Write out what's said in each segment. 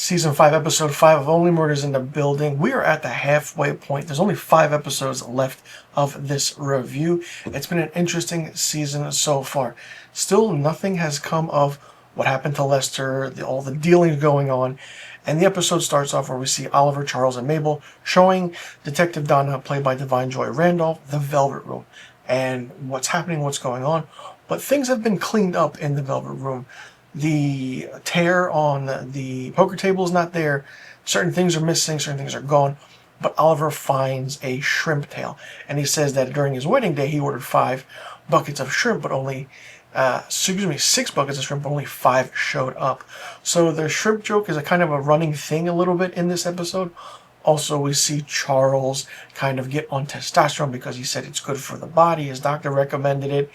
Season 5, Episode 5 of Only Murders in the Building. We are at the halfway point. There's only 5 episodes left of this review. It's been an interesting season so far. Still, nothing has come of what happened to Lester, all the dealings going on. And the episode starts off where we see Oliver, Charles, and Mabel showing Detective Donna, played by Divine Joy Randolph, the Velvet Room. And what's happening, what's going on. But things have been cleaned up in the Velvet Room. The tear on the poker table is not there. Certain things are missing, certain things are gone. But Oliver finds a shrimp tail. And he says that during his wedding day, he ordered 5 buckets of shrimp, but only, 6 buckets of shrimp, but only 5 showed up. So the shrimp joke is a kind of a running thing a little bit in this episode. Also, we see Charles kind of get on testosterone because he said it's good for the body. His doctor recommended it.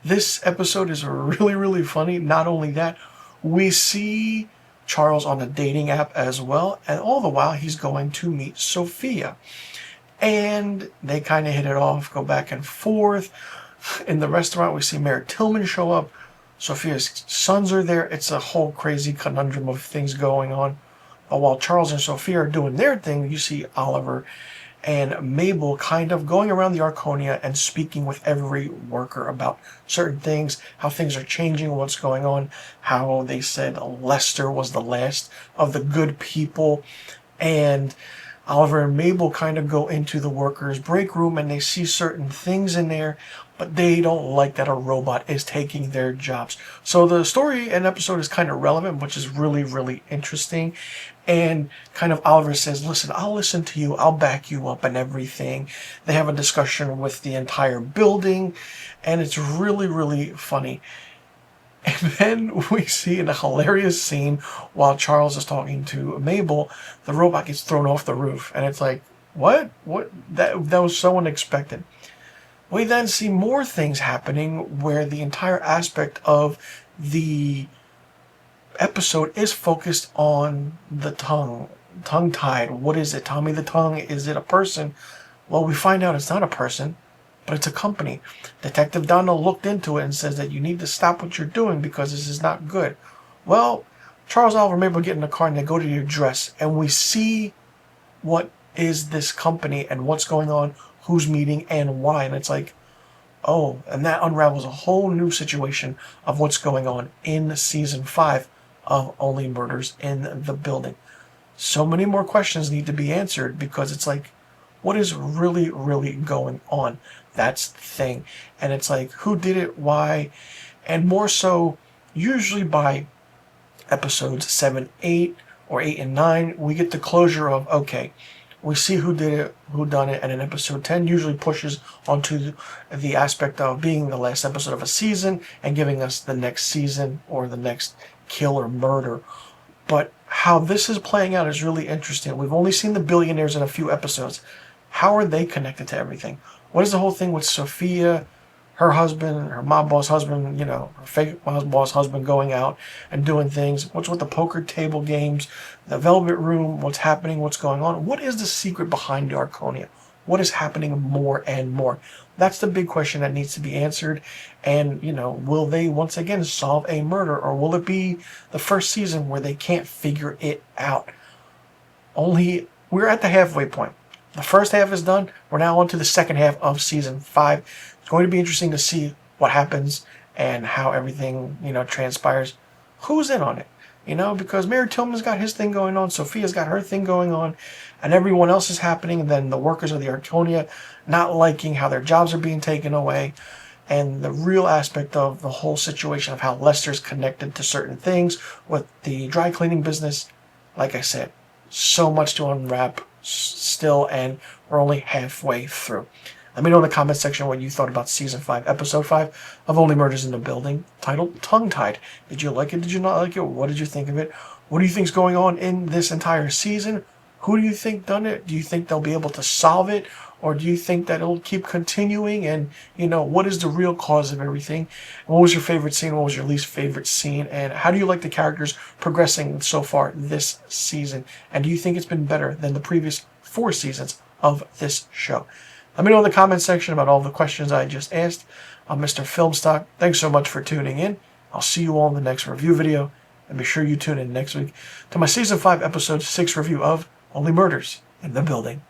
This episode is really, really funny. Not only that, we see Charles on a dating app as well. And all the while, he's going to meet Sophia. And they kind of hit it off, go back and forth. In the restaurant, we see Mayor Tillman show up. Sophia's sons are there. It's a whole crazy conundrum of things going on. But while Charles and Sophia are doing their thing, you see Oliver and Mabel kind of going around the Arconia and speaking with every worker about certain things, how things are changing, what's going on, how they said Lester was the last of the good people. And Oliver and Mabel kind of go into the workers' break room and they see certain things in there, but they don't like that a robot is taking their jobs. So the story and episode is kind of relevant, which is really, really interesting. And kind of Oliver says, listen, I'll listen to you. I'll back you up and everything. They have a discussion with the entire building, and it's really, really funny. And then we see in a hilarious scene while Charles is talking to Mabel, the robot gets thrown off the roof. And it's like, what? That was so unexpected. We then see more things happening where the entire aspect of the episode is focused on the tongue-tied. What is it? Tommy the Tongue, is it a person? Well, we find out it's not a person, but it's a company. Detective Donna looked into it and says that you need to stop what you're doing because this is not good. Well, Charles and Oliver and Mabel get in the car and they go to the address, and we see what is this company and what's going on, who's meeting, and why. And it's like, oh, and that unravels a whole new situation of what's going on in Season 5 of Only Murders in the Building. So many more questions need to be answered because it's like, what is really, really going on? That's the thing. And it's like, who did it, why? And more so, usually by episodes 7, 8, or 8 and 9, we get the closure of, okay, we see who did it, who done it, and in episode 10 usually pushes onto the aspect of being the last episode of a season and giving us the next season or the next kill or murder. But how this is playing out is really interesting. We've only seen the billionaires in a few episodes. How are they connected to everything? What is the whole thing with Sophia, her husband, her mob boss husband, her fake mob boss husband going out and doing things? What's with the poker table games, the Velvet Room, what's happening, what's going on? What is the secret behind the Arconia? What is happening more and more? That's the big question that needs to be answered. And, will they once again solve a murder, or will it be the first season where they can't figure it out? We're at the halfway point. The first half is done. We're now on to the second half of Season 5. It's going to be interesting to see what happens and how everything, transpires. Who's in on it? Because Mayor Tillman's got his thing going on, Sophia's got her thing going on, and everyone else is happening, and then the workers of the Arconia not liking how their jobs are being taken away, and the real aspect of the whole situation of how Lester's connected to certain things with the dry cleaning business. Like I said, so much to unwrap still, and we're only halfway through. Let me know in the comment section what you thought about Season 5, Episode 5 of Only Murders in the Building, titled Tongue-Tied. Did you like it? Did you not like it? What did you think of it? What do you think is going on in this entire season? Who do you think done it? Do you think they'll be able to solve it? Or do you think that it'll keep continuing? And, what is the real cause of everything? What was your favorite scene? What was your least favorite scene? And how do you like the characters progressing so far this season? And do you think it's been better than the previous 4 seasons of this show? Let me know in the comment section about all the questions I just asked. I'm Mr. Filmstock. Thanks so much for tuning in. I'll see you all in the next review video. And be sure you tune in next week to my Season 5, Episode 6 review of Only Murders in the Building.